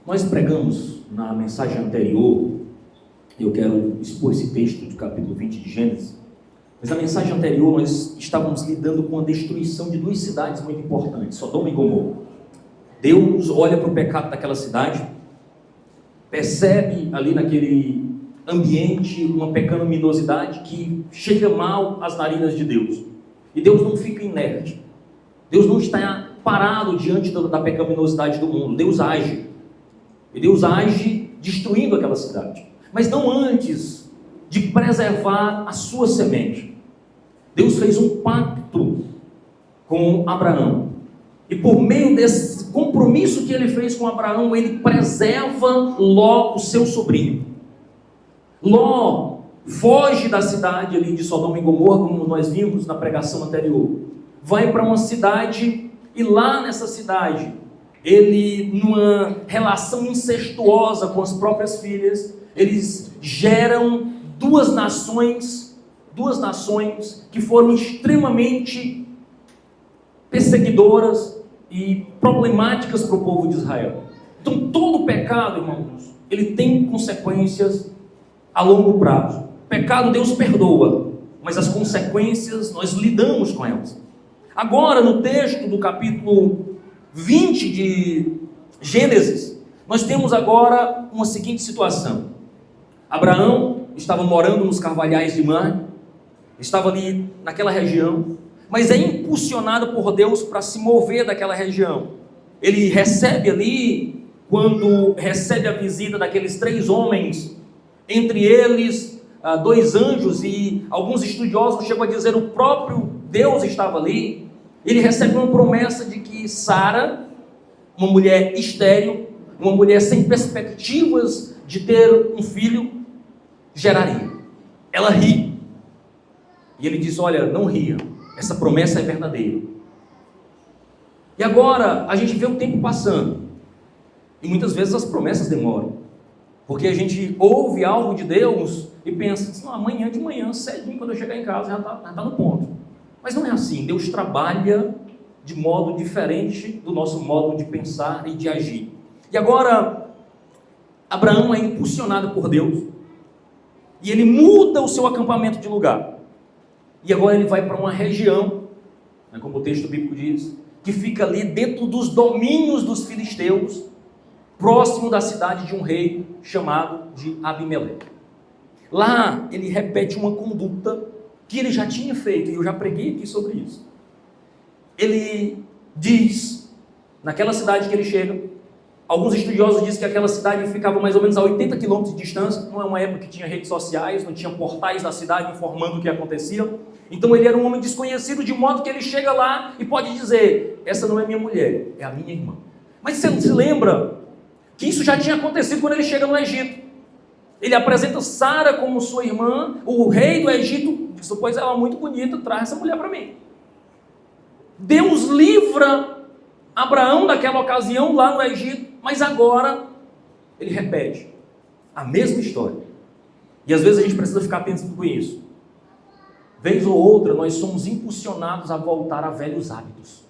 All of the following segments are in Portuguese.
Nós pregamos na mensagem anterior, eu quero expor esse texto do capítulo 20 de Gênesis, mas na mensagem anterior nós estávamos lidando com a destruição de duas cidades muito importantes, Sodoma e Gomorra. Deus olha para o pecado daquela cidade, percebe ali naquele ambiente uma pecaminosidade que chega mal às narinas de Deus. E Deus não fica inerte. Deus não está parado diante da pecaminosidade do mundo. Deus age. E Deus age destruindo aquela cidade. Mas não antes de preservar a sua semente. Deus fez um pacto com Abraão. E por meio desse compromisso que ele fez com Abraão, ele preserva Ló, o seu sobrinho. Ló foge da cidade ali de Sodoma e Gomorra, como nós vimos na pregação anterior. Vai para uma cidade, e lá nessa cidade, ele, numa relação incestuosa com as próprias filhas, eles geram duas nações que foram extremamente perseguidoras e problemáticas para o povo de Israel. Então todo pecado, irmãos, ele tem consequências a longo prazo. Pecado Deus perdoa, mas as consequências nós lidamos com elas. Agora, no texto do capítulo 20 de Gênesis, nós temos agora uma seguinte situação. Abraão estava morando nos carvalhais de Mamre, estava ali naquela região, mas é impulsionado por Deus para se mover daquela região. Ele recebe ali, quando recebe a visita daqueles 3 homens, entre eles 2 anjos, e alguns estudiosos chegam a dizer o próprio Deus estava ali. Ele recebe uma promessa de que Sara, uma mulher estéril, uma mulher sem perspectivas de ter um filho, geraria. Ela ri. E ele diz: olha, não ria, essa promessa é verdadeira. E agora a gente vê o tempo passando, e muitas vezes as promessas demoram, porque a gente ouve algo de Deus e pensa: não, amanhã de manhã, cedinho, quando eu chegar em casa, já está no ponto. Mas não é assim. Deus trabalha de modo diferente do nosso modo de pensar e de agir. E agora Abraão é impulsionado por Deus, e ele muda o seu acampamento de lugar. E agora ele vai para uma região, como o texto bíblico diz, que fica ali dentro dos domínios dos filisteus, próximo da cidade de um rei chamado de Abimeleque. Lá ele repete uma conduta que ele já tinha feito, e eu já preguei aqui sobre isso. Ele diz, naquela cidade que ele chega, alguns estudiosos dizem que aquela cidade ficava mais ou menos a 80 quilômetros de distância. Não é uma época que tinha redes sociais, não tinha portais da cidade informando o que acontecia. Então ele era um homem desconhecido, de modo que ele chega lá e pode dizer: essa não é minha mulher, é a minha irmã. Mas você não se lembra que isso já tinha acontecido quando ele chega no Egito? Ele apresenta Sara como sua irmã. O rei do Egito diz: pois ela é muito bonita, traz essa mulher para mim. Deus livra Abraão daquela ocasião lá no Egito, mas agora ele repete a mesma história. E às vezes a gente precisa ficar pensando com isso. Vez ou outra nós somos impulsionados a voltar a velhos hábitos.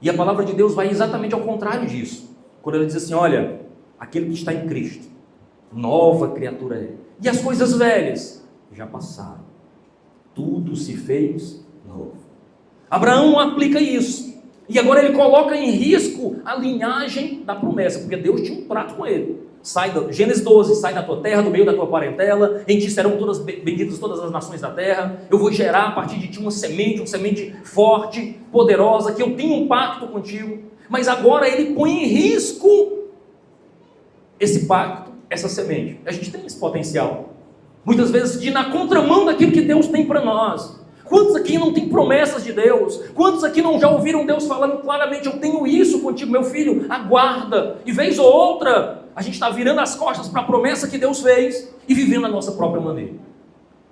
E a palavra de Deus vai exatamente ao contrário disso. Quando ela diz assim: olha, aquele que está em Cristo, nova criatura é. E as coisas velhas já passaram, tudo se fez novo. Abraão aplica isso, e agora ele coloca em risco a linhagem da promessa, porque Deus tinha um trato com ele. Gênesis 12, sai da tua terra, do meio da tua parentela, em ti serão todas benditas todas as nações da terra, eu vou gerar a partir de ti uma semente forte, poderosa, que eu tenho um pacto contigo. Mas agora ele põe em risco esse pacto, essa semente. A gente tem esse potencial, muitas vezes, de ir na contramão daquilo que Deus tem para nós. Quantos aqui não têm promessas de Deus? Quantos aqui não já ouviram Deus falando claramente: eu tenho isso contigo, meu filho, aguarda. E vez ou outra, a gente está virando as costas para a promessa que Deus fez e vivendo a nossa própria maneira.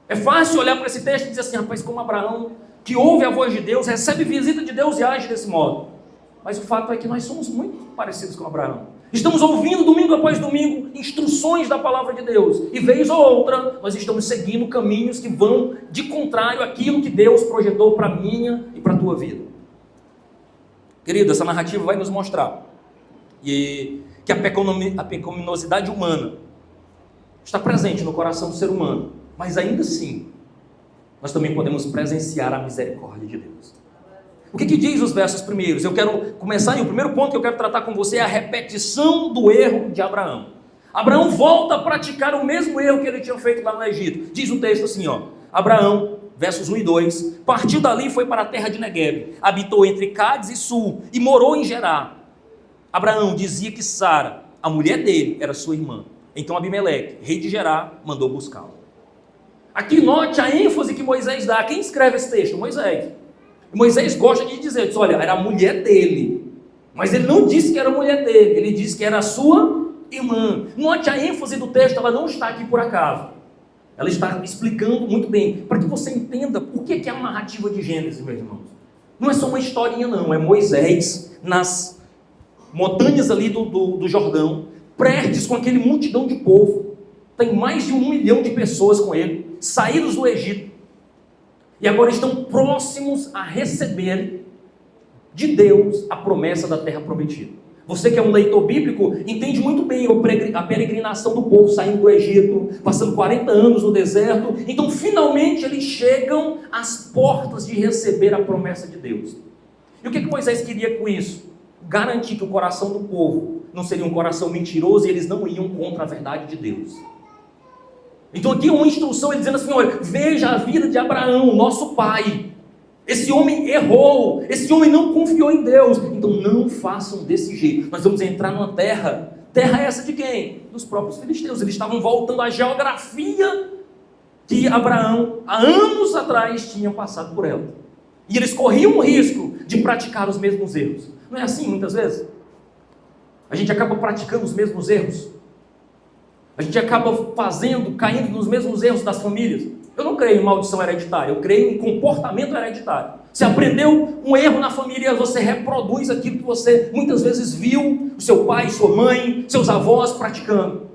É fácil olhar para esse texto e dizer assim: rapaz, como Abraão, que ouve a voz de Deus, recebe visita de Deus e age desse modo. Mas o fato é que nós somos muito parecidos com Abraão. Estamos ouvindo domingo após domingo instruções da palavra de Deus, e vez ou outra nós estamos seguindo caminhos que vão de contrário àquilo que Deus projetou para a minha e para a tua vida. Querido, essa narrativa vai nos mostrar e que a pecaminosidade humana está presente no coração do ser humano, mas ainda assim, nós também podemos presenciar a misericórdia de Deus. O que diz os versos primeiros? Eu quero começar, e o primeiro ponto que eu quero tratar com você é a repetição do erro de Abraão. Abraão volta a praticar o mesmo erro que ele tinha feito lá no Egito. Diz o texto assim, Abraão, versos 1 e 2, partiu dali e foi para a terra de Neguebe, habitou entre Cádiz e Sul, e morou em Gerar. Abraão dizia que Sara, a mulher dele, era sua irmã. Então Abimeleque, rei de Gerar, mandou buscá-lo. Aqui note a ênfase que Moisés dá. Quem escreve esse texto? Moisés. Moisés gosta de dizer, olha, era a mulher dele. Mas ele não disse que era a mulher dele, ele disse que era a sua irmã. Note a ênfase do texto, ela não está aqui por acaso. Ela está explicando muito bem, para que você entenda por que é a narrativa de Gênesis, meus irmãos. Não é só uma historinha não, é Moisés nas montanhas ali do Jordão, prestes com aquele multidão de povo. Tem mais de 1 milhão de pessoas com ele, saídos do Egito. E agora estão próximos a receber de Deus a promessa da terra prometida. Você que é um leitor bíblico, entende muito bem a peregrinação do povo saindo do Egito, passando 40 anos no deserto. Então, finalmente, eles chegam às portas de receber a promessa de Deus. E o que Moisés queria com isso? Garantir que o coração do povo não seria um coração mentiroso e eles não iam contra a verdade de Deus. Então aqui uma instrução, ele dizendo assim, olha, veja a vida de Abraão, nosso pai. Esse homem errou, esse homem não confiou em Deus. Então não façam desse jeito. Nós vamos entrar numa terra essa de quem? Dos próprios filisteus. Eles estavam voltando à geografia que Abraão, há anos atrás, tinha passado por ela. E eles corriam o risco de praticar os mesmos erros. Não é assim muitas vezes? A gente acaba praticando os mesmos erros. A gente acaba caindo nos mesmos erros das famílias. Eu não creio em maldição hereditária, eu creio em comportamento hereditário. Você aprendeu um erro na família, você reproduz aquilo que você muitas vezes viu o seu pai, sua mãe, seus avós praticando.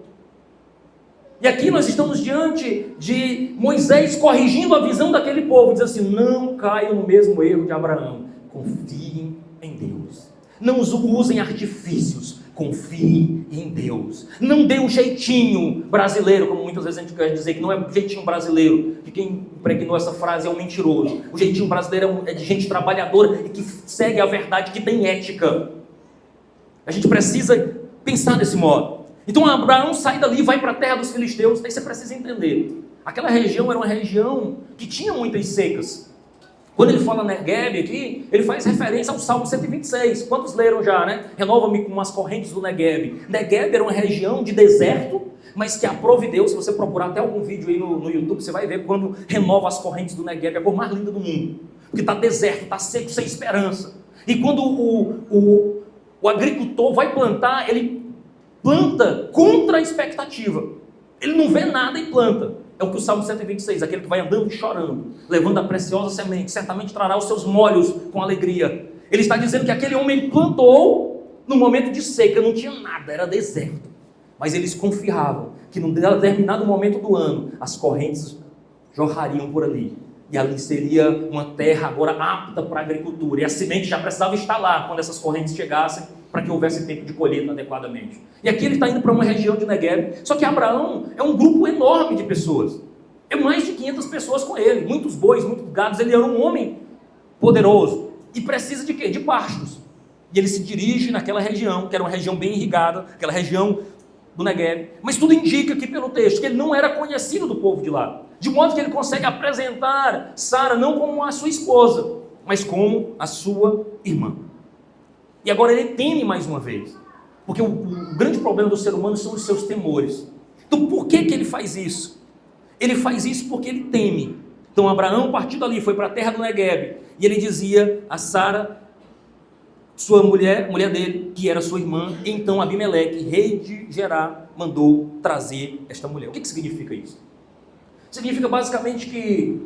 E aqui nós estamos diante de Moisés corrigindo a visão daquele povo, dizendo assim, não caiam no mesmo erro de Abraão, confiem em Deus. Não usem artifícios, confie em Deus. Não dê um jeitinho brasileiro, como muitas vezes a gente quer dizer, que não é jeitinho brasileiro, que quem impregnou essa frase é um mentiroso. O jeitinho brasileiro é de gente trabalhadora e que segue a verdade, que tem ética. A gente precisa pensar desse modo. Então Abraão sai dali e vai para a terra dos filisteus. Aí você precisa entender. Aquela região era uma região que tinha muitas secas. Quando ele fala Neguebe aqui, ele faz referência ao Salmo 126. Quantos leram já, né? Renova-me com as correntes do Neguebe. Neguebe era uma região de deserto, mas que aprove Deus. Se você procurar até algum vídeo aí no YouTube, você vai ver quando renova as correntes do Neguebe. É a cor mais linda do mundo. Porque está deserto, está seco, sem esperança. E quando o agricultor vai plantar, ele planta contra a expectativa. Ele não vê nada e planta. É o que o Salmo 126, aquele que vai andando e chorando, levando a preciosa semente, certamente trará os seus molhos com alegria. Ele está dizendo que aquele homem plantou no momento de seca, não tinha nada, era deserto. Mas eles confiavam que num determinado momento do ano, as correntes jorrariam por ali. E ali seria uma terra agora apta para a agricultura. E a semente já precisava estar lá quando essas correntes chegassem, para que houvesse tempo de colheita adequadamente. E aqui ele está indo para uma região de Neguebe. Só que Abraão é um grupo enorme de pessoas. É mais de 500 pessoas com ele. Muitos bois, muitos gados. Ele era um homem poderoso. E precisa de quê? De pastos. E ele se dirige naquela região, que era uma região bem irrigada, aquela região do Neguebe. Mas tudo indica aqui pelo texto que ele não era conhecido do povo de lá. De modo que ele consegue apresentar Sara não como a sua esposa, mas como a sua irmã. E agora ele teme mais uma vez. Porque o grande problema do ser humano são os seus temores. Então por que ele faz isso? Ele faz isso porque ele teme. Então Abraão partiu dali, foi para a terra do Neguebe. E ele dizia a Sara, sua mulher dele, que era sua irmã. Então Abimeleque, rei de Gerar, mandou trazer esta mulher. O que significa isso? Significa basicamente que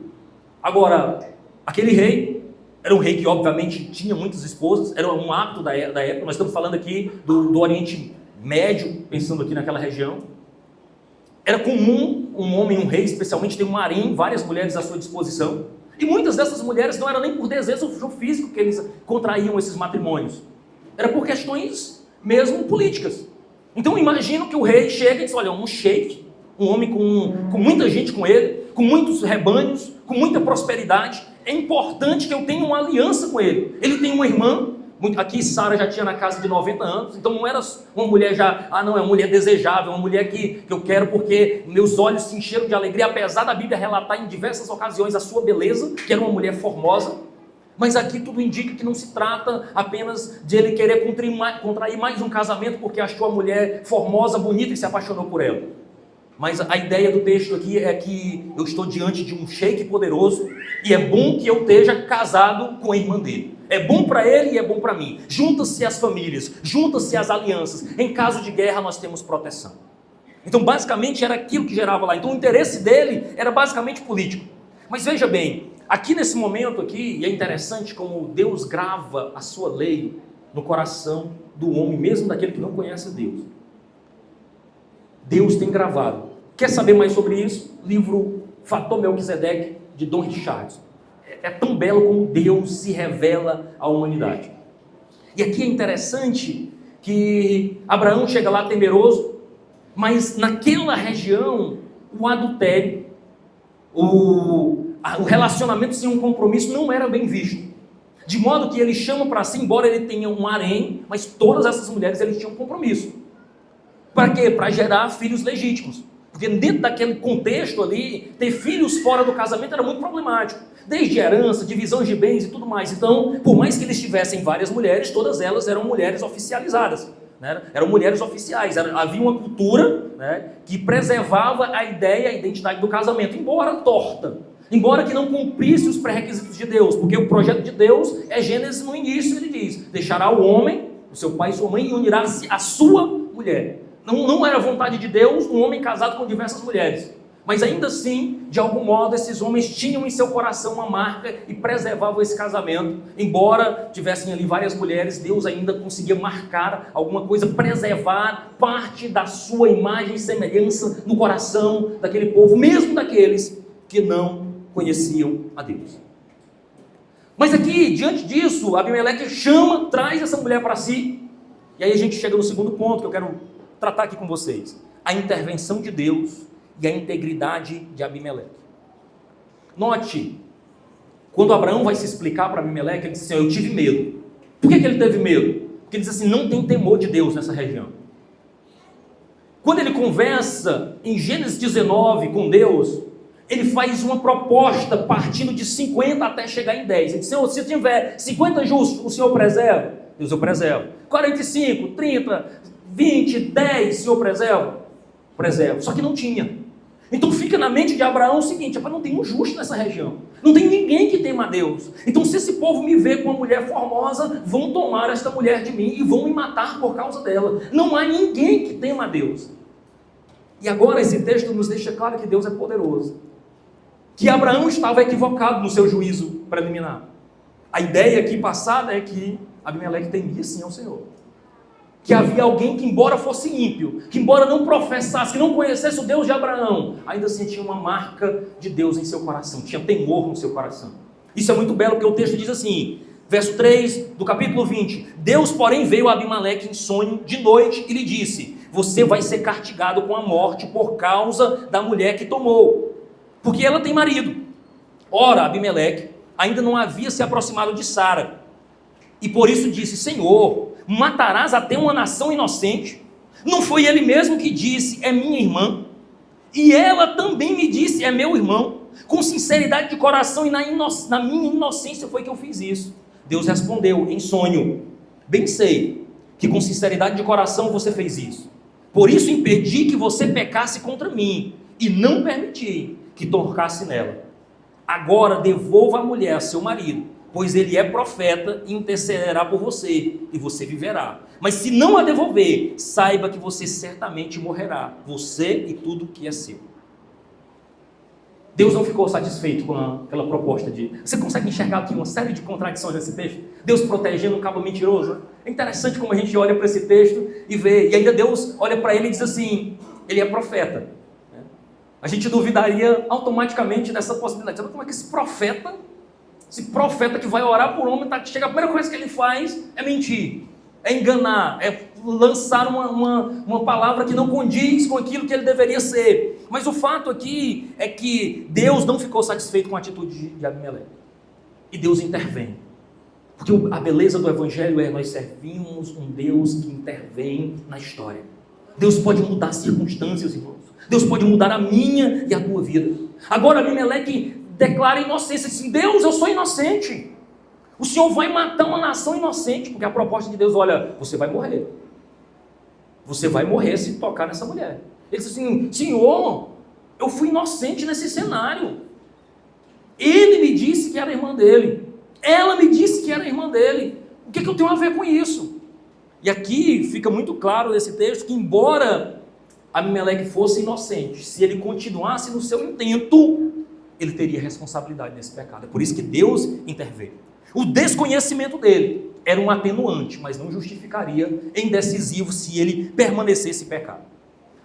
agora aquele rei era um rei que obviamente tinha muitas esposas, era um hábito da época. Nós estamos falando aqui do Oriente Médio, pensando aqui naquela região. Era comum um homem, um rei especialmente, ter um harém, várias mulheres à sua disposição. E muitas dessas mulheres não era nem por desejo físico que eles contraíam esses matrimônios. Era por questões mesmo políticas. Então imagino que o rei chega e diz, olha, um sheik, um homem com muita gente com ele, com muitos rebanhos, com muita prosperidade, é importante que eu tenha uma aliança com ele. Ele tem uma irmã, aqui Sara já tinha na casa de 90 anos, então não era uma mulher já, não, é uma mulher desejável, uma mulher que eu quero porque meus olhos se encheram de alegria, apesar da Bíblia relatar em diversas ocasiões a sua beleza, que era uma mulher formosa, mas aqui tudo indica que não se trata apenas de ele querer contrair mais um casamento porque achou a mulher formosa, bonita e se apaixonou por ela. Mas a ideia do texto aqui é que eu estou diante de um sheik poderoso e é bom que eu esteja casado com a irmã dele. É bom para ele e é bom para mim. Junta-se as famílias, junta-se as alianças. Em caso de guerra nós temos proteção. Então basicamente era aquilo que gerava lá. Então o interesse dele era basicamente político. Mas veja bem, aqui nesse momento aqui, e é interessante como Deus grava a sua lei no coração do homem, mesmo daquele que não conhece a Deus. Deus tem gravado. Quer saber mais sobre isso? Livro Fator Melquisedeque, de Dom Richardson. É tão belo como Deus se revela à humanidade. E aqui é interessante que Abraão chega lá temeroso, mas naquela região, o adultério, o relacionamento sem um compromisso não era bem visto. De modo que ele chama para si, embora ele tenha um harém, mas todas essas mulheres eles tinham um compromisso. Para quê? Para gerar filhos legítimos. Porque dentro daquele contexto ali, ter filhos fora do casamento era muito problemático. Desde herança, divisão de bens e tudo mais. Então, por mais que eles tivessem várias mulheres, todas elas eram mulheres oficializadas. Né? Eram mulheres oficiais. Havia uma cultura, né, que preservava a ideia, a identidade do casamento, embora torta. Embora que não cumprisse os pré-requisitos de Deus. Porque o projeto de Deus é Gênesis no início, ele diz, deixará o homem, o seu pai e sua mãe, e unirá-se a sua mulher. Não era vontade de Deus um homem casado com diversas mulheres. Mas ainda assim, de algum modo, esses homens tinham em seu coração uma marca e preservavam esse casamento. Embora tivessem ali várias mulheres, Deus ainda conseguia marcar alguma coisa, preservar parte da sua imagem e semelhança no coração daquele povo, mesmo daqueles que não conheciam a Deus. Mas aqui, diante disso, Abimeleque traz essa mulher para si. E aí a gente chega no segundo ponto que eu quero tratar aqui com vocês. A intervenção de Deus e a integridade de Abimeleque. Note, quando Abraão vai se explicar para Abimeleque, ele diz assim, eu tive medo. Por que ele teve medo? Porque ele diz assim, não tem temor de Deus nessa região. Quando ele conversa em Gênesis 19 com Deus, ele faz uma proposta partindo de 50 até chegar em 10. Ele diz, Senhor, se tiver 50 justos, o Senhor preserva? Deus, eu preservo. 45, 30, 20, 10, Senhor preserva? Preservo. Só que não tinha. Então fica na mente de Abraão o seguinte, não tem um justo nessa região. Não tem ninguém que tema a Deus. Então se esse povo me vê com uma mulher formosa, vão tomar esta mulher de mim e vão me matar por causa dela. Não há ninguém que tema a Deus. E agora esse texto nos deixa claro que Deus é poderoso. Que Abraão estava equivocado no seu juízo preliminar. A ideia aqui passada é que Abimeleque temia sim ao Senhor. Que havia alguém que, embora fosse ímpio, que embora não professasse, que não conhecesse o Deus de Abraão, ainda assim tinha uma marca de Deus em seu coração, tinha temor no seu coração. Isso é muito belo, porque o texto diz assim, verso 3 do capítulo 20, Deus, porém, veio a Abimeleque em sonho de noite e lhe disse, você vai ser castigado com a morte por causa da mulher que tomou, porque ela tem marido. Ora, Abimeleque ainda não havia se aproximado de Sara, e por isso disse, Senhor, matarás até uma nação inocente? Não foi ele mesmo que disse, é minha irmã? E ela também me disse, é meu irmão. Com sinceridade de coração e na minha inocência foi que eu fiz isso. Deus respondeu em sonho, bem sei que com sinceridade de coração você fez isso. Por isso impedi que você pecasse contra mim e não permiti que tocasse nela. Agora devolva a mulher a seu marido, pois ele é profeta e intercederá por você, e você viverá. Mas se não a devolver, saiba que você certamente morrerá, você e tudo que é seu. Deus não ficou satisfeito com aquela proposta de... Você consegue enxergar aqui uma série de contradições nesse texto? Deus protegendo um cabo mentiroso? É interessante como a gente olha para esse texto e vê, e ainda Deus olha para ele e diz assim, ele é profeta. A gente duvidaria automaticamente dessa possibilidade. Como é que esse profeta que vai orar por homem, chega a primeira coisa que ele faz é mentir. é enganar, é lançar uma palavra que não condiz com aquilo que ele deveria ser. Mas o fato aqui é que Deus não ficou satisfeito com a atitude de Abimeleque. E Deus intervém. Porque a beleza do Evangelho é nós servimos um Deus que intervém na história. Deus pode mudar circunstâncias, irmãos. Deus pode mudar a minha e a tua vida. Agora Abimeleque declara inocência. Diz assim, Deus, eu sou inocente. O Senhor vai matar uma nação inocente. Porque a proposta de Deus, olha, você vai morrer. Você vai morrer se tocar nessa mulher. Ele diz assim, Senhor, eu fui inocente nesse cenário. Ele me disse que era irmã dele. Ela me disse que era irmã dele. O que eu tenho a ver com isso? E aqui fica muito claro nesse texto que embora Abimeleque fosse inocente, se ele continuasse no seu intento, ele teria responsabilidade nesse pecado. É por isso que Deus interveio. O desconhecimento dele era um atenuante, mas não justificaria em decisivo se ele permanecesse em pecado.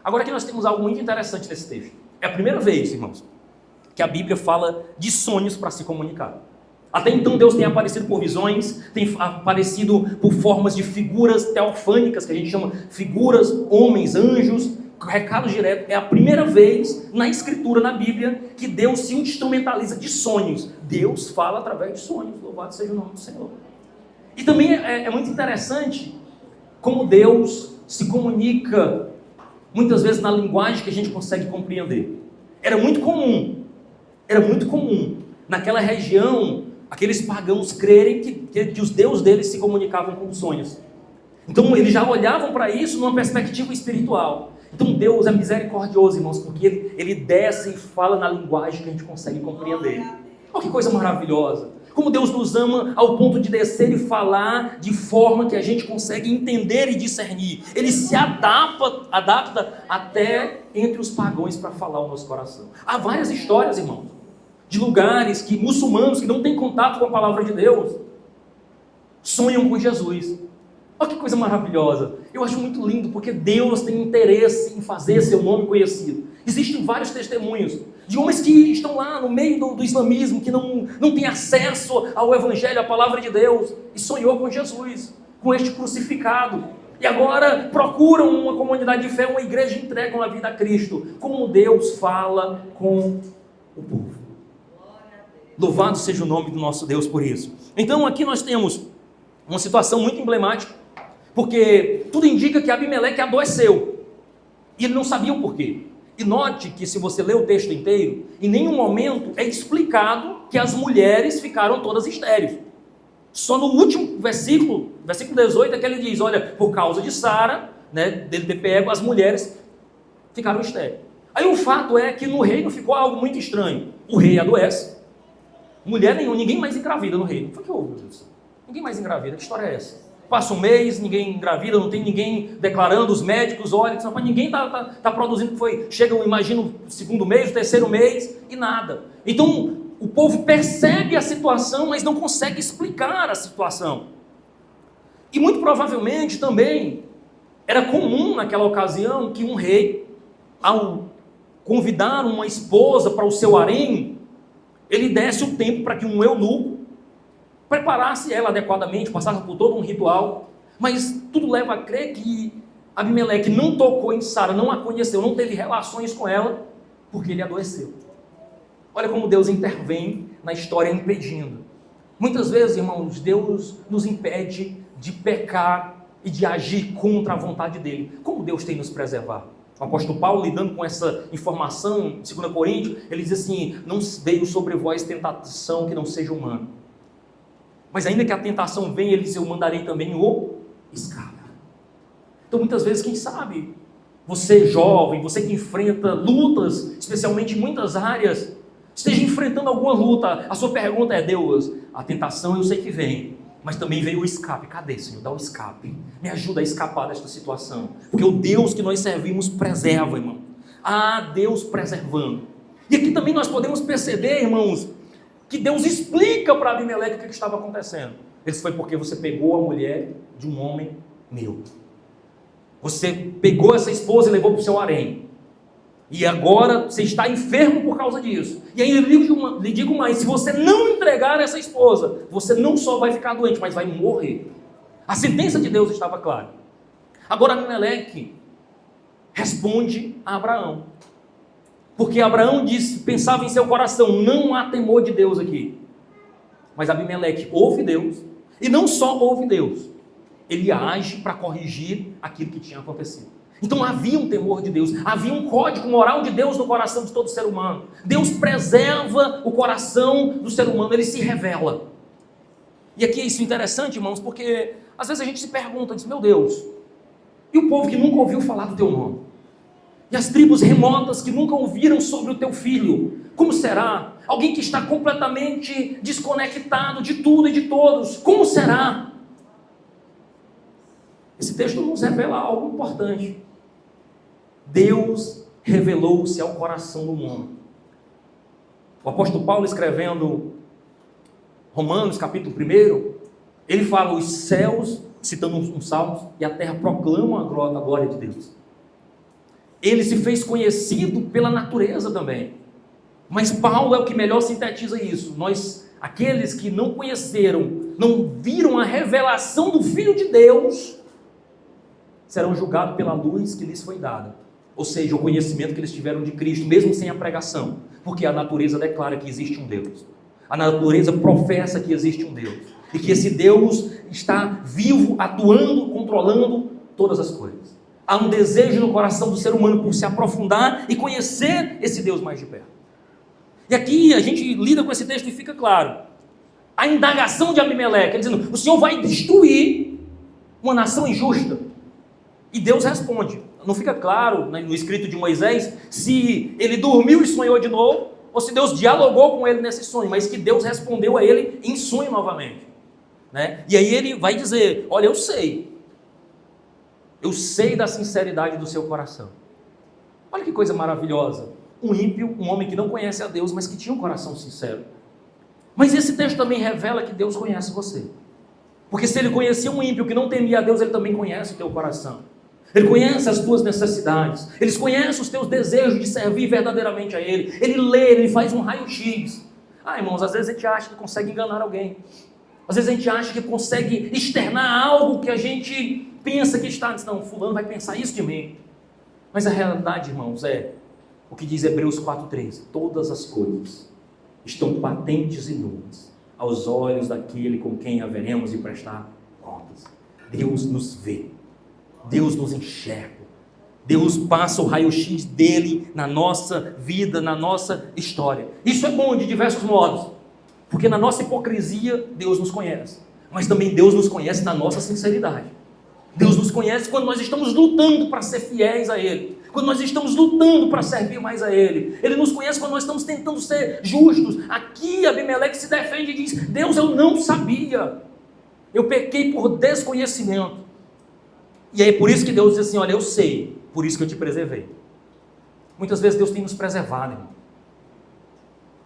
Agora aqui nós temos algo muito interessante nesse texto. É a primeira vez, irmãos, que a Bíblia fala de sonhos para se comunicar. Até então Deus tem aparecido por visões, tem aparecido por formas de figuras teofânicas, que a gente chama figuras, homens, anjos, recado direto. É a primeira vez na Escritura, na Bíblia, que Deus se instrumentaliza de sonhos. Deus fala através de sonhos, louvado seja o nome do Senhor. E também é muito interessante como Deus se comunica, muitas vezes na linguagem que a gente consegue compreender. Era muito comum naquela região, aqueles pagãos crerem que os deuses deles se comunicavam com sonhos. Então eles já olhavam para isso numa perspectiva espiritual. Então Deus é misericordioso, irmãos, porque ele desce e fala na linguagem que a gente consegue compreender. Olha que coisa maravilhosa. Como Deus nos ama ao ponto de descer e falar de forma que a gente consegue entender e discernir. Ele se adapta até entre os pagãos para falar o nosso coração. Há várias histórias, irmãos, de lugares que muçulmanos que não têm contato com a palavra de Deus sonham com Jesus. Olha que coisa maravilhosa. Eu acho muito lindo porque Deus tem interesse em fazer seu nome conhecido. Existem vários testemunhos de homens que estão lá no meio do islamismo, que não têm acesso ao Evangelho, à palavra de Deus, e sonhou com Jesus, com este crucificado. E agora procuram uma comunidade de fé, uma igreja, e entregam a vida a Cristo. Como Deus fala com o povo. Louvado seja o nome do nosso Deus por isso. Então aqui nós temos uma situação muito emblemática, porque tudo indica que Abimeleque adoeceu, e ele não sabia o porquê. E note que se você ler o texto inteiro, em nenhum momento é explicado que as mulheres ficaram todas estéreis. Só no último versículo 18 é que ele diz, olha, por causa de Sara, dele ter pego, as mulheres ficaram estéreis. Aí o fato é que no reino ficou algo muito estranho. O rei adoece, mulher nenhuma, ninguém mais engravida no reino. O que houve, meu Deus? Ninguém mais engravida, que história é essa? Passa um mês, ninguém engravida, não tem ninguém declarando, os médicos olham, ninguém está produzindo, chega, imagino, o segundo mês, o terceiro mês, e nada. Então, o povo percebe a situação, mas não consegue explicar a situação. E muito provavelmente também, era comum naquela ocasião que um rei, ao convidar uma esposa para o seu harém, ele desse o tempo para que um eunuco preparasse ela adequadamente, passasse por todo um ritual, mas tudo leva a crer que Abimeleque não tocou em Sara, não a conheceu, não teve relações com ela, porque ele adoeceu. Olha como Deus intervém na história impedindo. Muitas vezes, irmãos, Deus nos impede de pecar e de agir contra a vontade dele. Como Deus tem nos preservado? O apóstolo Paulo, lidando com essa informação, em 2 Coríntios, ele diz assim, não veio sobre vós tentação que não seja humana. Mas ainda que a tentação venha, ele diz, eu mandarei também o escape. Então muitas vezes, quem sabe, você jovem, você que enfrenta lutas, especialmente em muitas áreas, esteja enfrentando alguma luta, a sua pergunta é, Deus, a tentação eu sei que vem, mas também veio o escape. Cadê, Senhor? Dá o escape. Me ajuda a escapar desta situação. Porque o Deus que nós servimos preserva, irmão. Ah, Deus preservando. E aqui também nós podemos perceber, irmãos, que Deus explica para Abimeleque o que estava acontecendo. Ele disse, foi porque você pegou a mulher de um homem meu. Você pegou essa esposa e levou para o seu harém. E agora você está enfermo por causa disso. E aí lhe digo mais, se você não entregar essa esposa, você não só vai ficar doente, mas vai morrer. A sentença de Deus estava clara. Agora Abimeleque responde a Abraão. Porque Abraão disse, pensava em seu coração, não há temor de Deus aqui. Mas Abimeleque ouve Deus, e não só ouve Deus, ele age para corrigir aquilo que tinha acontecido. Então havia um temor de Deus, havia um código moral de Deus no coração de todo ser humano. Deus preserva o coração do ser humano, ele se revela. E aqui é isso interessante, irmãos, porque às vezes a gente se pergunta, diz, meu Deus, e o povo que nunca ouviu falar do teu nome? E as tribos remotas que nunca ouviram sobre o teu filho? Como será? Alguém que está completamente desconectado de tudo e de todos, como será? Esse texto nos revela algo importante. Deus revelou-se ao coração do homem. O apóstolo Paulo, escrevendo Romanos, capítulo 1, ele fala, os céus, citando um salmo, e a terra proclamam a glória de Deus. Ele se fez conhecido pela natureza também. Mas Paulo é o que melhor sintetiza isso. Nós, aqueles que não conheceram, não viram a revelação do Filho de Deus, serão julgados pela luz que lhes foi dada. Ou seja, o conhecimento que eles tiveram de Cristo, mesmo sem a pregação. Porque a natureza declara que existe um Deus. A natureza professa que existe um Deus. E que esse Deus está vivo, atuando, controlando todas as coisas. Há um desejo no coração do ser humano por se aprofundar e conhecer esse Deus mais de perto. E aqui a gente lida com esse texto e fica claro. A indagação de Abimeleque, dizendo, o Senhor vai destruir uma nação injusta. E Deus responde. Não fica claro no escrito de Moisés se ele dormiu e sonhou de novo, ou se Deus dialogou com ele nesse sonho, mas que Deus respondeu a ele em sonho novamente. Né? E aí ele vai dizer, olha, eu sei da sinceridade do seu coração. Olha que coisa maravilhosa. Um ímpio, um homem que não conhece a Deus, mas que tinha um coração sincero. Mas esse texto também revela que Deus conhece você. Porque se ele conhecia um ímpio que não temia a Deus, ele também conhece o teu coração. Ele conhece as tuas necessidades. Ele conhece os teus desejos de servir verdadeiramente a Ele. Ele lê, ele faz um raio-x. Irmãos, às vezes a gente acha que consegue enganar alguém. Às vezes a gente acha que consegue externar algo que a gente pensa que está. Não, fulano vai pensar isso de mim. Mas a realidade, irmãos, é o que diz Hebreus 4:13. Todas as coisas estão patentes e nuas aos olhos daquele com quem haveremos de prestar contas. Deus nos vê. Deus nos enxerga. Deus passa o raio-x dele na nossa vida, na nossa história. Isso é bom de diversos modos. Porque na nossa hipocrisia, Deus nos conhece. Mas também Deus nos conhece na nossa sinceridade. Deus nos conhece quando nós estamos lutando para ser fiéis a Ele. Quando nós estamos lutando para servir mais a Ele. Ele nos conhece quando nós estamos tentando ser justos. Aqui Abimeleque se defende e diz, Deus, eu não sabia. Eu pequei por desconhecimento. E aí por isso que Deus diz assim, olha, eu sei, por isso que eu te preservei. Muitas vezes Deus tem nos preservado, irmão.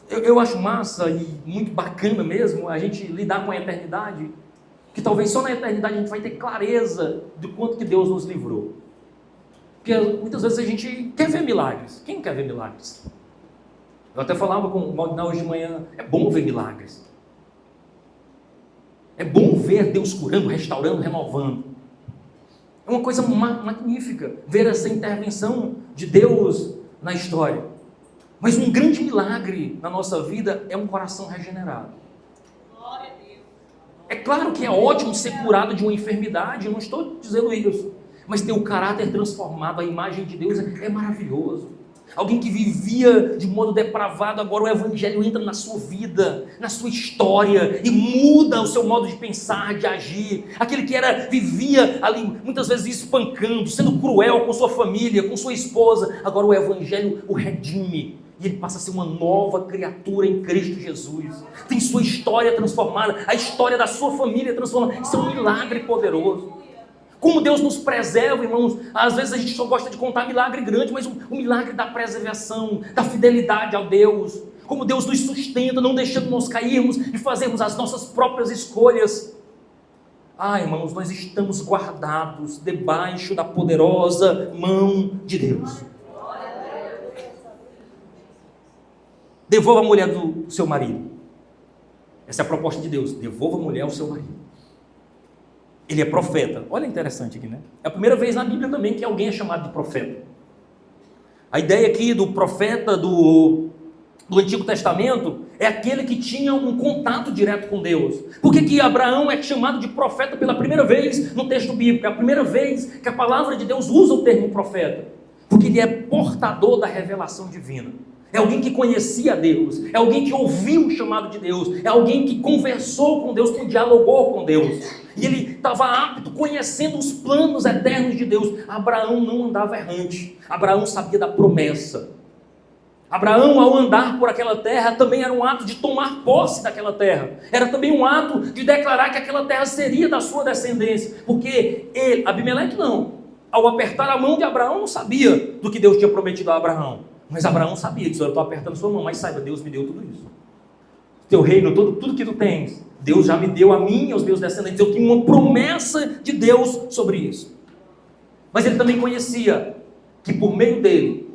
Eu acho massa e muito bacana mesmo a gente lidar com a eternidade, que talvez só na eternidade a gente vai ter clareza do quanto que Deus nos livrou. Porque muitas vezes a gente quer ver milagres. Quem quer ver milagres? Eu até falava com o Maldinal hoje de manhã, é bom ver milagres. É bom ver Deus curando, restaurando, renovando. É uma coisa magnífica ver essa intervenção de Deus na história. Mas um grande milagre na nossa vida é um coração regenerado. Glória a Deus. É claro que é ótimo ser curado de uma enfermidade, eu não estou dizendo isso. Mas ter o caráter transformado, a imagem de Deus é maravilhoso. Alguém que vivia de modo depravado, agora o Evangelho entra na sua vida, na sua história, e muda o seu modo de pensar, de agir. Aquele que vivia ali, muitas vezes espancando, sendo cruel com sua família, com sua esposa, agora o Evangelho o redime. E ele passa a ser uma nova criatura em Cristo Jesus. Tem sua história transformada, a história da sua família transformada. Isso é um milagre poderoso. Como Deus nos preserva, irmãos. Às vezes a gente só gosta de contar milagre grande, mas o milagre da preservação, da fidelidade a Deus. Como Deus nos sustenta, não deixando nós cairmos e fazermos as nossas próprias escolhas. Irmãos, nós estamos guardados debaixo da poderosa mão de Deus. Devolva a mulher do seu marido. Essa é a proposta de Deus. Devolva a mulher ao seu marido. Ele é profeta. Olha interessante aqui, né? É a primeira vez na Bíblia também que alguém é chamado de profeta. A ideia aqui do profeta do Antigo Testamento é aquele que tinha um contato direto com Deus. Por que Abraão é chamado de profeta pela primeira vez no texto bíblico? É a primeira vez que a palavra de Deus usa o termo profeta. Porque ele é portador da revelação divina. É alguém que conhecia Deus, é alguém que ouviu o chamado de Deus, é alguém que conversou com Deus, que dialogou com Deus. E ele estava apto, conhecendo os planos eternos de Deus. Abraão não andava errante, Abraão sabia da promessa. Abraão, ao andar por aquela terra, também era um ato de tomar posse daquela terra. Era também um ato de declarar que aquela terra seria da sua descendência. Porque ele, Abimeleque não, ao apertar a mão de Abraão, não sabia do que Deus tinha prometido a Abraão. Mas Abraão sabia, disse: eu estou apertando sua mão, mas saiba, Deus me deu tudo isso. Teu reino, tudo que tu tens, Deus já me deu a mim e aos meus descendentes. Eu tinha uma promessa de Deus sobre isso. Mas ele também conhecia que por meio dele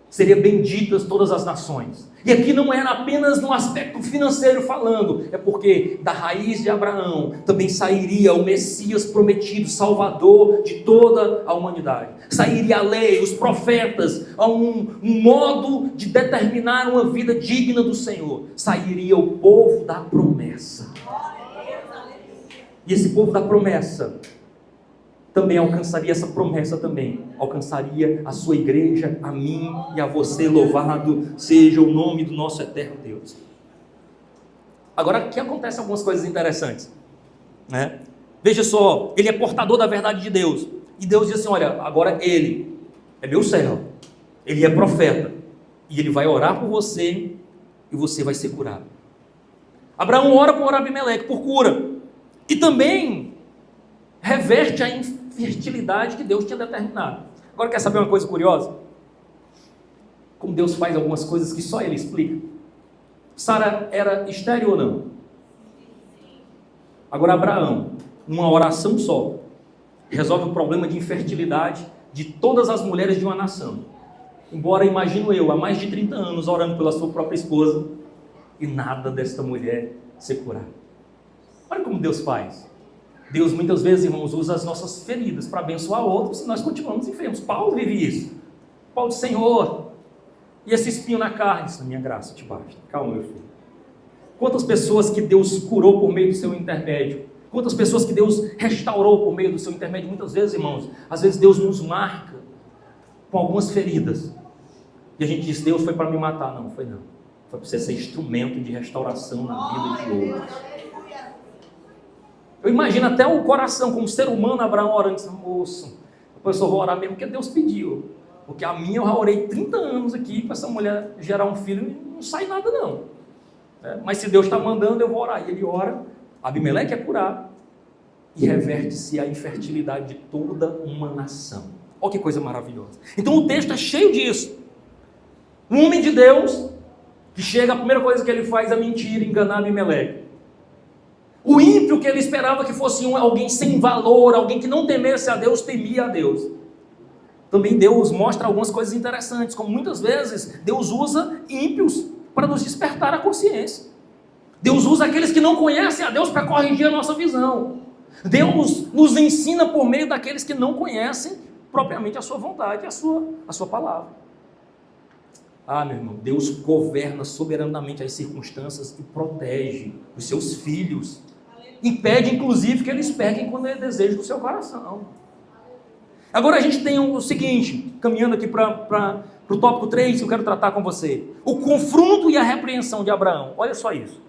seriam benditas todas as nações. E aqui não era apenas no aspecto financeiro falando, é porque da raiz de Abraão também sairia o Messias prometido, Salvador de toda a humanidade. Sairia a lei, os profetas, um modo de determinar uma vida digna do Senhor. Sairia o povo da promessa. E esse povo da promessa também alcançaria essa promessa também, alcançaria a sua igreja, a mim e a você. Louvado seja o nome do nosso eterno Deus. Agora aqui acontecem algumas coisas interessantes, né? Veja só, ele é portador da verdade de Deus, e Deus diz assim: olha, agora ele é meu servo, ele é profeta, e ele vai orar por você, e você vai ser curado. Abraão ora por Abimeleque, por cura, e também reverte a infertilidade que Deus tinha determinado. Agora, quer saber uma coisa curiosa? Como Deus faz algumas coisas que só Ele explica. Sara era estéril ou não? Agora Abraão, numa oração só, resolve o problema de infertilidade de todas as mulheres de uma nação. Embora, imagino eu, há mais de 30 anos orando pela sua própria esposa, e nada desta mulher ser curada. Olha como Deus faz. Deus muitas vezes, irmãos, usa as nossas feridas para abençoar outros, e nós continuamos enfermos. Paulo vive isso. Paulo diz: Senhor, e esse espinho na carne? Isso, minha graça te basta. Calma, meu filho. Quantas pessoas que Deus curou por meio do seu intermédio? Quantas pessoas que Deus restaurou por meio do seu intermédio? Muitas vezes, irmãos, às vezes Deus nos marca com algumas feridas. E a gente diz: Deus foi para me matar. Não, foi não. Foi para você ser instrumento de restauração na vida de outros. Eu imagino até o coração, como ser humano, Abraão orando, disse: moço, depois eu vou orar mesmo, porque Deus pediu. Porque a minha eu já orei 30 anos aqui para essa mulher gerar um filho, e não sai nada não. Mas se Deus está mandando, eu vou orar. E ele ora, Abimeleque é curado, e reverte-se a infertilidade de toda uma nação. Olha que coisa maravilhosa. Então o texto é cheio disso. Um homem de Deus, que chega, a primeira coisa que ele faz é mentir, enganar Abimeleque. O ímpio, que ele esperava que fosse alguém sem valor, alguém que não temesse a Deus, temia a Deus. Também Deus mostra algumas coisas interessantes, como muitas vezes Deus usa ímpios para nos despertar a consciência. Deus usa aqueles que não conhecem a Deus para corrigir a nossa visão. Deus nos ensina por meio daqueles que não conhecem propriamente a sua vontade, a sua palavra. Ah, meu irmão, Deus governa soberanamente as circunstâncias e protege os seus filhos. Impede, inclusive, que eles peguem quando é desejo do seu coração. Agora a gente tem o seguinte, caminhando aqui para o tópico 3, que eu quero tratar com você. O confronto e a repreensão de Abraão. Olha só isso.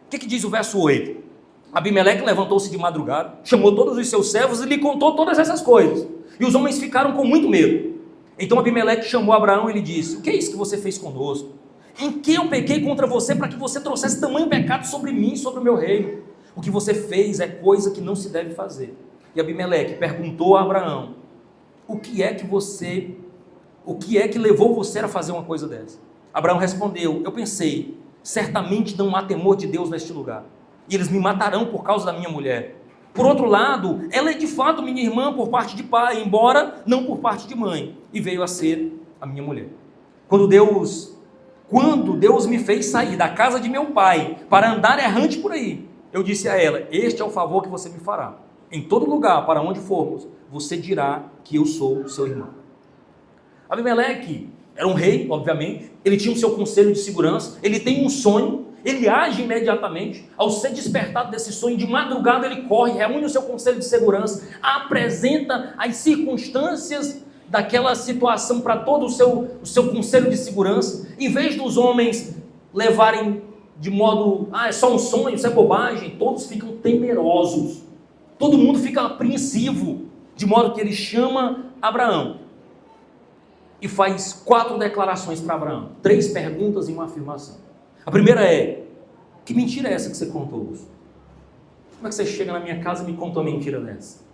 O que diz o verso 8? Abimeleque levantou-se de madrugada, chamou todos os seus servos e lhe contou todas essas coisas. E os homens ficaram com muito medo. Então Abimeleque chamou Abraão e lhe disse: o que é isso que você fez conosco? Em que eu pequei contra você para que você trouxesse tamanho pecado sobre mim e sobre o meu reino? O que você fez é coisa que não se deve fazer. E Abimeleque perguntou a Abraão: o que é que levou você a fazer uma coisa dessa? Abraão respondeu: eu pensei, certamente não há temor de Deus neste lugar, e eles me matarão por causa da minha mulher. Por outro lado, ela é de fato minha irmã por parte de pai, embora não por parte de mãe, e veio a ser a minha mulher. Quando Deus me fez sair da casa de meu pai para andar errante por aí, eu disse a ela: este é o favor que você me fará. em todo lugar, para onde formos, você dirá que eu sou seu irmão. Abimeleque era um rei, obviamente, ele tinha o seu conselho de segurança, ele tem um sonho, ele age imediatamente. Ao ser despertado desse sonho, de madrugada ele corre, reúne o seu conselho de segurança, apresenta as circunstâncias daquela situação para todo o seu conselho de segurança. Em vez dos homens levarem de modo, é só um sonho, isso é bobagem, todos ficam temerosos, todo mundo fica apreensivo, de modo que ele chama Abraão e faz 4 declarações para Abraão, 3 perguntas e uma afirmação. A primeira é: que mentira é essa que você contou? Como é que você chega na minha casa e me contou uma mentira dessa?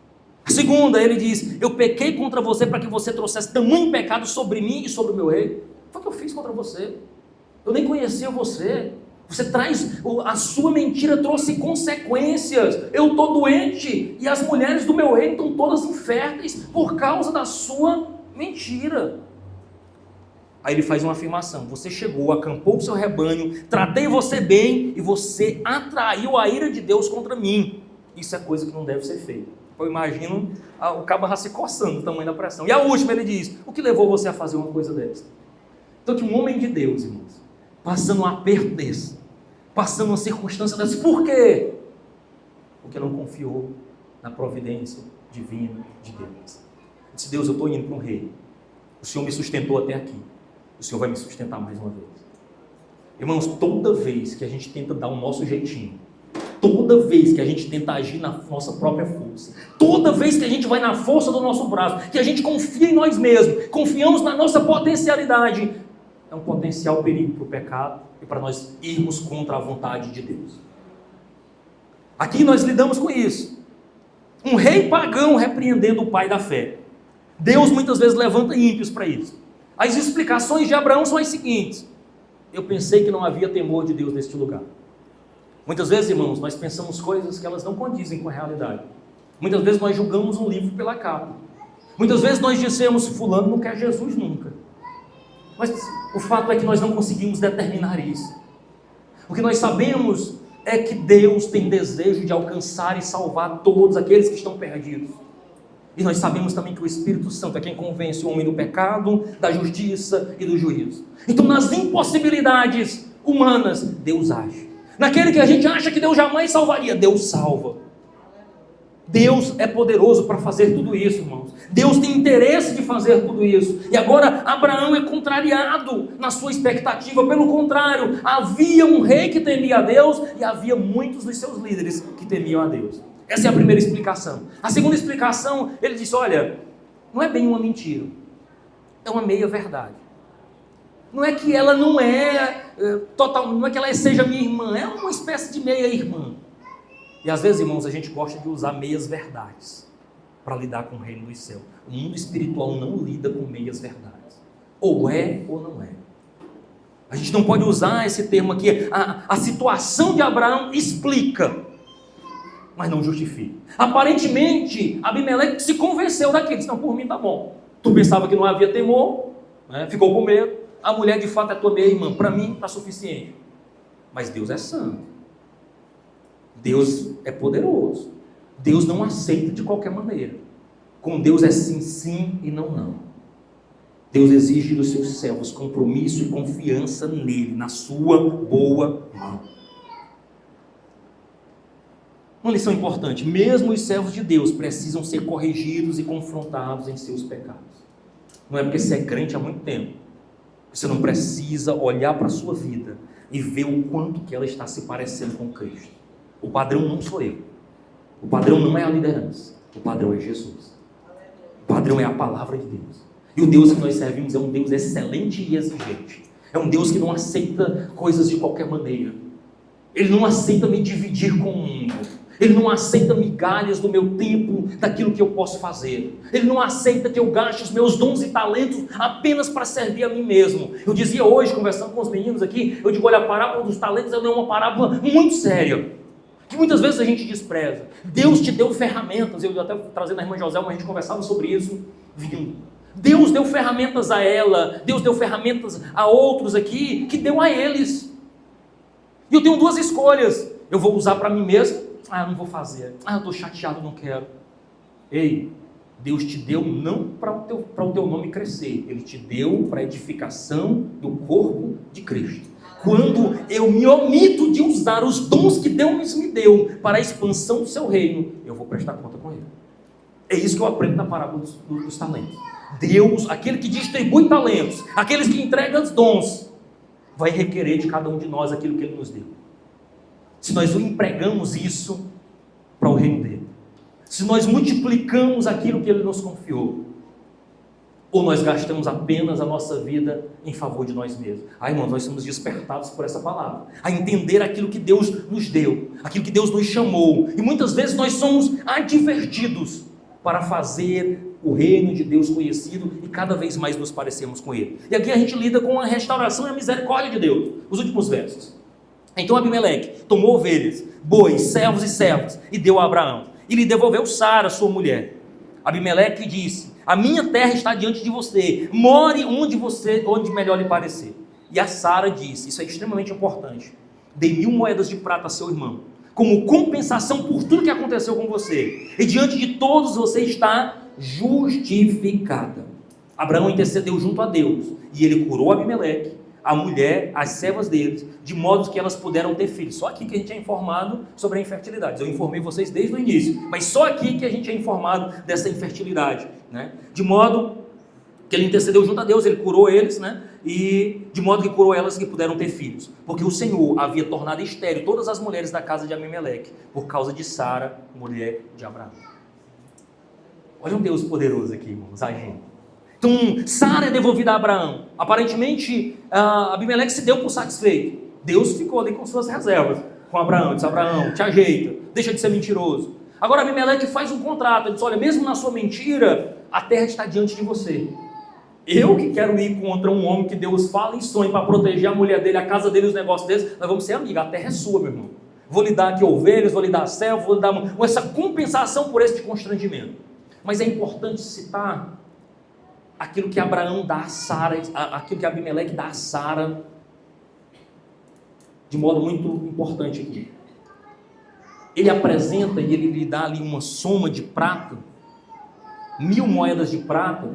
A segunda, ele diz: eu pequei contra você para que você trouxesse tamanho pecado sobre mim e sobre o meu rei. Foi o que eu fiz contra você. Eu nem conhecia você. Você traz, a sua mentira trouxe consequências. Eu estou doente e as mulheres do meu reino estão todas inférteis por causa da sua mentira. Aí ele faz uma afirmação: você chegou, acampou o seu rebanho, tratei você bem e você atraiu a ira de Deus contra mim. Isso é coisa que não deve ser feita. Eu imagino o cabo já se coçando do tamanho da pressão. E a última, ele diz: o que levou você a fazer uma coisa dessa? Então, que um homem de Deus, irmãos, passando um aperto desse, passando uma circunstância dessa, por quê? Porque não confiou na providência divina de Deus. Disse: Deus, eu estou indo para um rei, o Senhor me sustentou até aqui, o Senhor vai me sustentar mais uma vez. Irmãos, toda vez que a gente tenta dar o nosso jeitinho, toda vez que a gente tenta agir na nossa própria força, toda vez que a gente vai na força do nosso braço, que a gente confia em nós mesmos, confiamos na nossa potencialidade, é um potencial perigo para o pecado e para nós irmos contra a vontade de Deus. Aqui nós lidamos com isso. Um rei pagão repreendendo o pai da fé. Deus muitas vezes levanta ímpios para isso. As explicações de Abraão são as seguintes: eu pensei que não havia temor de Deus neste lugar. Muitas vezes, irmãos, nós pensamos coisas que elas não condizem com a realidade. Muitas vezes nós julgamos um livro pela capa. Muitas vezes nós dissemos: fulano não quer Jesus nunca. Mas o fato é que nós não conseguimos determinar isso. O que nós sabemos é que Deus tem desejo de alcançar e salvar todos aqueles que estão perdidos. E nós sabemos também que o Espírito Santo é quem convence o homem do pecado, da justiça e do juízo. Então, nas impossibilidades humanas, Deus age. Naquele que a gente acha que Deus jamais salvaria, Deus salva. Deus é poderoso para fazer tudo isso, irmãos. Deus tem interesse de fazer tudo isso. E agora Abraão é contrariado na sua expectativa. Pelo contrário, havia um rei que temia a Deus e havia muitos dos seus líderes que temiam a Deus. Essa é a primeira explicação. A segunda explicação, ele disse: olha, não é bem uma mentira, é uma meia verdade. Não é que ela não é total, não é que ela seja minha irmã, é uma espécie de meia irmã. E às vezes, irmãos, a gente gosta de usar meias verdades para lidar com o reino dos céus. O mundo espiritual não lida com meias verdades. Ou é ou não é. A gente não pode usar esse termo aqui. A situação de Abraão explica, mas não justifica. Aparentemente, Abimeleque se convenceu daquilo. Disse: não, por mim tá bom. Tu pensava que não havia temor, né? Ficou com medo. A mulher de fato é tua meia irmã. Para mim está suficiente. Mas Deus é santo. Deus é poderoso. Deus não aceita de qualquer maneira. Com Deus é sim, sim e não, não. Deus exige dos seus servos compromisso e confiança nele, na sua boa mão. Uma lição importante: mesmo os servos de Deus precisam ser corrigidos e confrontados em seus pecados. Não é porque você é crente há muito tempo que você não precisa olhar para a sua vida e ver o quanto que ela está se parecendo com Cristo. O padrão não sou eu. O padrão não é a liderança. O padrão é Jesus. O padrão é a palavra de Deus. E o Deus que nós servimos é um Deus excelente e exigente. É um Deus que não aceita coisas de qualquer maneira. Ele não aceita me dividir com o mundo. Ele não aceita migalhas do meu tempo, daquilo que eu posso fazer. Ele não aceita que eu gaste os meus dons e talentos apenas para servir a mim mesmo. Eu dizia hoje, conversando com os meninos aqui, eu digo: olha, a parábola dos talentos é uma parábola muito séria, que muitas vezes a gente despreza. Deus te deu ferramentas. Eu até trazendo a irmã Joselma, a gente conversava sobre isso vindo. Deus deu ferramentas a ela, Deus deu ferramentas a outros aqui, que deu a eles. E eu tenho 2 escolhas: eu vou usar para mim mesmo, eu não vou fazer. Eu estou chateado, não quero. Ei, Deus te deu não para o teu nome crescer. Ele te deu para a edificação do corpo de Cristo. Quando eu me omito de usar os dons que Deus me deu para a expansão do seu reino, eu vou prestar conta com ele. É isso que eu aprendo na parábola dos talentos. Deus, aquele que distribui talentos, aqueles que entregam os dons, vai requerer de cada um de nós aquilo que ele nos deu. Se nós empregamos isso para o reino dele, se nós multiplicamos aquilo que ele nos confiou, ou nós gastamos apenas a nossa vida em favor de nós mesmos. Irmãos, nós somos despertados por essa palavra, a entender aquilo que Deus nos deu, aquilo que Deus nos chamou, e muitas vezes nós somos advertidos para fazer o reino de Deus conhecido e cada vez mais nos parecemos com ele. E aqui a gente lida com a restauração e a misericórdia de Deus, os últimos versos. Então Abimeleque tomou ovelhas, bois, servos e servas e deu a Abraão, e lhe devolveu Sara, sua mulher. Abimeleque disse: a minha terra está diante de você, more onde melhor lhe parecer. E a Sara disse, isso é extremamente importante: dei 1000 moedas de prata a seu irmão, como compensação por tudo que aconteceu com você, e diante de todos você está justificada. Abraão intercedeu junto a Deus, e ele curou Abimeleque, a mulher, as servas deles, de modo que elas puderam ter filhos. Só aqui que a gente é informado sobre a infertilidade. Eu informei vocês desde o início, mas só aqui que a gente é informado dessa infertilidade, né? De modo que ele intercedeu junto a Deus, ele curou eles, né? E de modo que curou elas que puderam ter filhos, porque o Senhor havia tornado estéril todas as mulheres da casa de Abimeleque, por causa de Sara, mulher de Abraão. Olha um Deus poderoso aqui, irmãos, agindo. Então, Sara é devolvida a Abraão. Aparentemente, Abimeleque se deu por satisfeito. Deus ficou ali com suas reservas com Abraão. Disse: Abraão, te ajeita, deixa de ser mentiroso. Agora Abimeleque faz um contrato. Ele diz: olha, mesmo na sua mentira, a terra está diante de você. Eu que quero ir contra um homem que Deus fala em sonho para proteger a mulher dele, a casa dele, os negócios deles, nós vamos ser amigos. A terra é sua, meu irmão. Vou lhe dar aqui ovelhas, vou lhe dar servo, vou lhe dar essa compensação por este constrangimento. Mas é importante citar aquilo que Abraão dá a Sara, aquilo que Abimeleque dá a Sara, de modo muito importante aqui. Ele apresenta e ele lhe dá ali uma soma de prata, 1000 moedas de prata,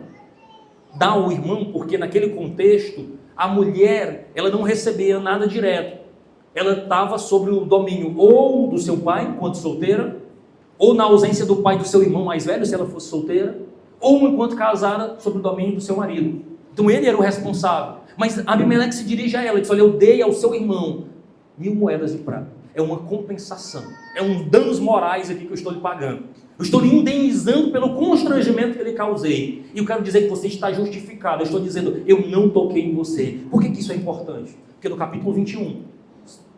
dá ao irmão, porque naquele contexto, a mulher, ela não recebia nada direto, ela estava sobre o domínio ou do seu pai, enquanto solteira, ou na ausência do pai do seu irmão mais velho, se ela fosse solteira, ou enquanto casada, sob o domínio do seu marido. Então ele era o responsável. Mas Abimeleque se dirige a ela e diz: olha, eu dei ao seu irmão 1000 moedas de prata. É uma compensação, é um danos morais aqui que eu estou lhe pagando. Eu estou lhe indenizando pelo constrangimento que eu lhe causei. E eu quero dizer que você está justificado. Eu estou dizendo: eu não toquei em você. Por que isso é importante? Porque no capítulo 21,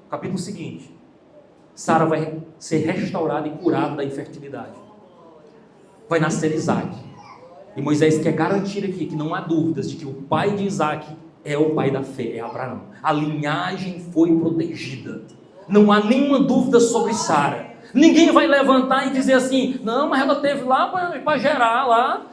capítulo seguinte, Sara vai ser restaurada e curada da infertilidade. Vai nascer Isaac. E Moisés quer garantir aqui que não há dúvidas de que o pai de Isaac é o pai da fé, é Abraão. A linhagem foi protegida. Não há nenhuma dúvida sobre Sara. Ninguém vai levantar e dizer assim: não, mas ela teve lá para gerar, lá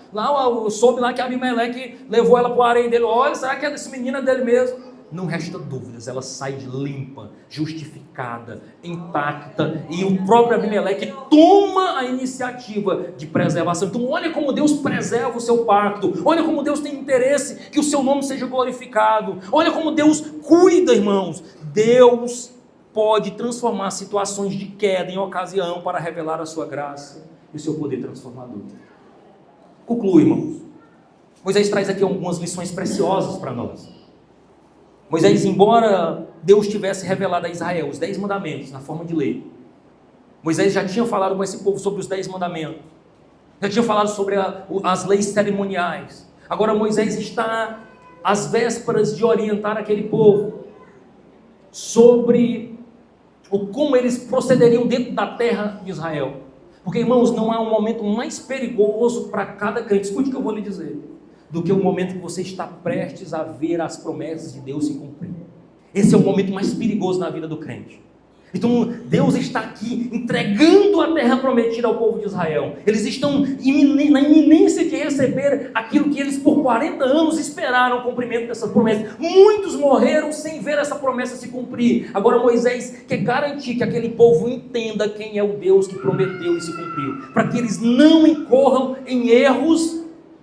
soube lá que Abimeleque levou ela para o harém dele. Olha, será que esse menino é dele mesmo? Não resta dúvidas, ela sai limpa, justificada, intacta, e o próprio Abimeleque toma a iniciativa de preservação. Então olha como Deus preserva o seu pacto, olha como Deus tem interesse que o seu nome seja glorificado, olha como Deus cuida, irmãos. Deus pode transformar situações de queda em ocasião para revelar a sua graça e o seu poder transformador. Conclui, irmãos. Moisés traz aqui algumas lições preciosas para nós. Moisés, embora Deus tivesse revelado a Israel os 10 mandamentos na forma de lei, Moisés já tinha falado com esse povo sobre os 10 mandamentos, já tinha falado sobre as leis cerimoniais. Agora Moisés está às vésperas de orientar aquele povo sobre como eles procederiam dentro da terra de Israel. Porque, irmãos, não há um momento mais perigoso para cada crente, escute o que eu vou lhe dizer, do que o momento que você está prestes a ver as promessas de Deus se cumprir. Esse é o momento mais perigoso na vida do crente. Então Deus está aqui entregando a terra prometida ao povo de Israel. Eles estão na iminência de receber aquilo que eles por 40 anos esperaram o cumprimento dessa promessa. Muitos morreram sem ver essa promessa se cumprir. Agora Moisés quer garantir que aquele povo entenda quem é o Deus que prometeu e se cumpriu, para que eles não incorram em erros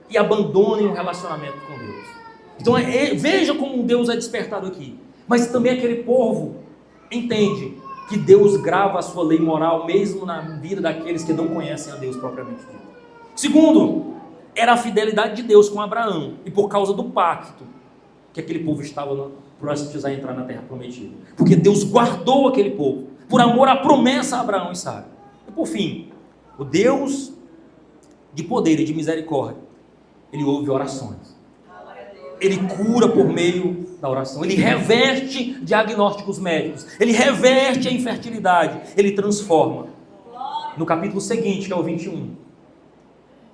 e abandonem o relacionamento com Deus. Então veja como Deus é despertado aqui. Mas também aquele povo entende que Deus grava a sua lei moral mesmo na vida daqueles que não conhecem a Deus propriamente dito. Segundo, era a fidelidade de Deus com Abraão, e por causa do pacto que aquele povo estava prestes a entrar na terra prometida, porque Deus guardou aquele povo por amor à promessa a Abraão e Sara. E por fim, o Deus de poder e de misericórdia, ele ouve orações, ele cura por meio da oração, ele reverte diagnósticos médicos, ele reverte a infertilidade, ele transforma. No capítulo seguinte, que é o 21,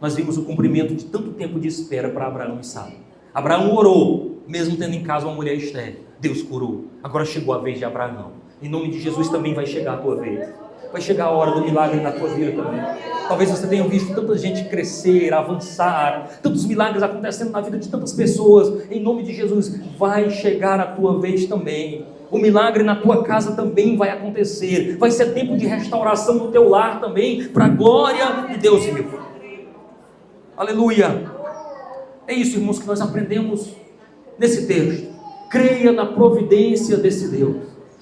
nós vimos o cumprimento de tanto tempo de espera para Abraão e Sara. Abraão orou, mesmo tendo em casa uma mulher estéril, Deus curou. Agora chegou a vez de Abraão. Em nome de Jesus também vai chegar a tua vez. Vai chegar a hora do milagre na tua vida também. Talvez você tenha visto tanta gente crescer, avançar, tantos milagres acontecendo na vida de tantas pessoas. Em nome de Jesus, vai chegar a tua vez também. O milagre na tua casa também vai acontecer. Vai ser tempo de restauração no teu lar também, para a glória de Deus vivo. Aleluia. É isso, irmãos, que nós aprendemos nesse texto. Creia na providência desse Deus.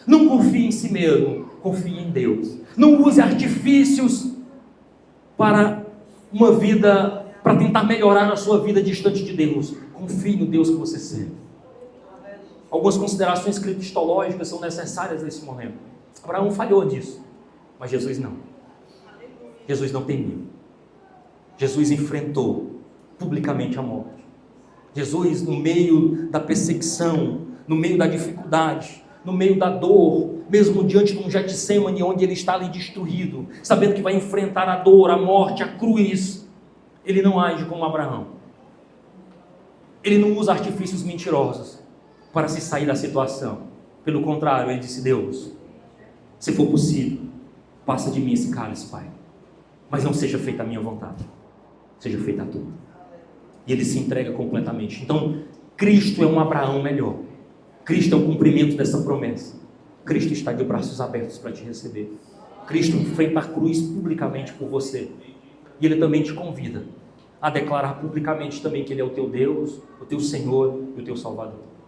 Não confie em si mesmo, confie em Deus. Não use artifícios para uma vida, para tentar melhorar a sua vida distante de Deus. Confie no Deus que você serve. Algumas considerações cristológicas são necessárias nesse momento. Abraão falhou nisso, mas Jesus não. Jesus não temiu. Jesus enfrentou publicamente a morte. Jesus, no meio da perseguição, no meio da dificuldade, no meio da dor, mesmo diante de um Getsemane, onde ele está ali destruído, sabendo que vai enfrentar a dor, a morte, a cruz, ele não age como Abraão. Ele não usa artifícios mentirosos para se sair da situação. Pelo contrário, ele disse: Deus, se for possível, passa de mim esse cálice, Pai, mas não seja feita a minha vontade, seja feita a tua. E ele se entrega completamente. Então, Cristo é um Abraão melhor. Cristo é o cumprimento dessa promessa. Cristo está de braços abertos para te receber. Cristo enfrenta a cruz publicamente por você. E Ele também te convida a declarar publicamente também que Ele é o teu Deus, o teu Senhor e o teu Salvador.